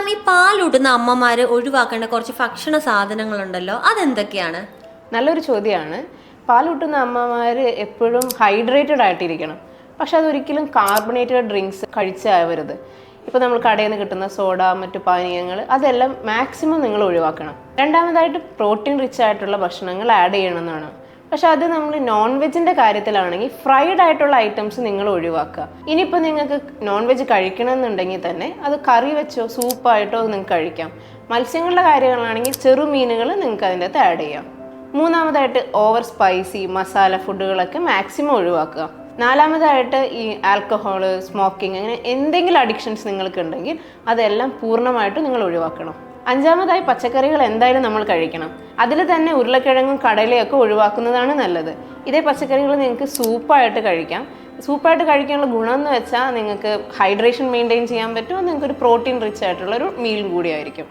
ഈ പാലൂട്ടുന്ന അമ്മമാര് ഒഴിവാക്കേണ്ട കുറച്ച് ഭക്ഷണ സാധനങ്ങളുണ്ടല്ലോ, അതെന്തൊക്കെയാണ്? നല്ലൊരു ചോദ്യമാണ്. പാലൂട്ടുന്ന അമ്മമാർ എപ്പോഴും ഹൈഡ്രേറ്റഡ് ആയിട്ടിരിക്കണം. പക്ഷെ അതൊരിക്കലും കാർബണേറ്റഡ് ഡ്രിങ്ക്സ് കഴിച്ചാവരുത്. ഇപ്പോൾ നമ്മൾ കടയിൽ നിന്ന് കിട്ടുന്ന സോഡ, മറ്റു പാനീയങ്ങൾ, അതെല്ലാം മാക്സിമം നിങ്ങൾ ഒഴിവാക്കണം. രണ്ടാമതായിട്ട് പ്രോട്ടീൻ റിച്ച് ആയിട്ടുള്ള ഭക്ഷണങ്ങൾ ആഡ് ചെയ്യണമെന്നാണ്. പക്ഷെ അത് നമ്മൾ നോൺ വെജിൻ്റെ കാര്യത്തിലാണെങ്കിൽ ഫ്രൈഡ് ആയിട്ടുള്ള ഐറ്റംസ് നിങ്ങൾ ഒഴിവാക്കുക. ഇനിയിപ്പോൾ നിങ്ങൾക്ക് നോൺ വെജ് കഴിക്കണമെന്നുണ്ടെങ്കിൽ തന്നെ അത് കറി വെച്ചോ സൂപ്പായിട്ടോ നിങ്ങൾക്ക് കഴിക്കാം. മത്സ്യങ്ങളുടെ കാര്യങ്ങളാണെങ്കിൽ ചെറുമീനുകൾ നിങ്ങൾക്ക് അതിൻ്റെ അകത്ത് ആഡ് ചെയ്യാം. മൂന്നാമതായിട്ട് ഓവർ സ്പൈസി മസാല ഫുഡുകളൊക്കെ മാക്സിമം ഒഴിവാക്കുക. നാലാമതായിട്ട് ഈ ആൽക്കഹോള്, സ്മോക്കിംഗ്, അങ്ങനെ എന്തെങ്കിലും അഡിക്ഷൻസ് നിങ്ങൾക്ക് ഉണ്ടെങ്കിൽ അതെല്ലാം പൂർണ്ണമായിട്ടും നിങ്ങൾ ഒഴിവാക്കണം. അഞ്ചാമതായി പച്ചക്കറികൾ എന്തായാലും നമ്മൾ കഴിക്കണം. അതിൽ തന്നെ ഉരുളക്കിഴങ്ങും കടലയൊക്കെ ഒഴിവാക്കുന്നതാണ് നല്ലത്. ഇതേ പച്ചക്കറികൾ നിങ്ങൾക്ക് സൂപ്പായിട്ട് കഴിക്കാം. സൂപ്പായിട്ട് കഴിക്കാനുള്ള ഗുണം എന്ന് വെച്ചാൽ നിങ്ങൾക്ക് ഹൈഡ്രേഷൻ മെയിൻറ്റെയിൻ ചെയ്യാൻ പറ്റും. നിങ്ങൾക്കൊരു പ്രോട്ടീൻ റിച്ച് ആയിട്ടുള്ളൊരു മീൽ കൂടിയായിരിക്കും.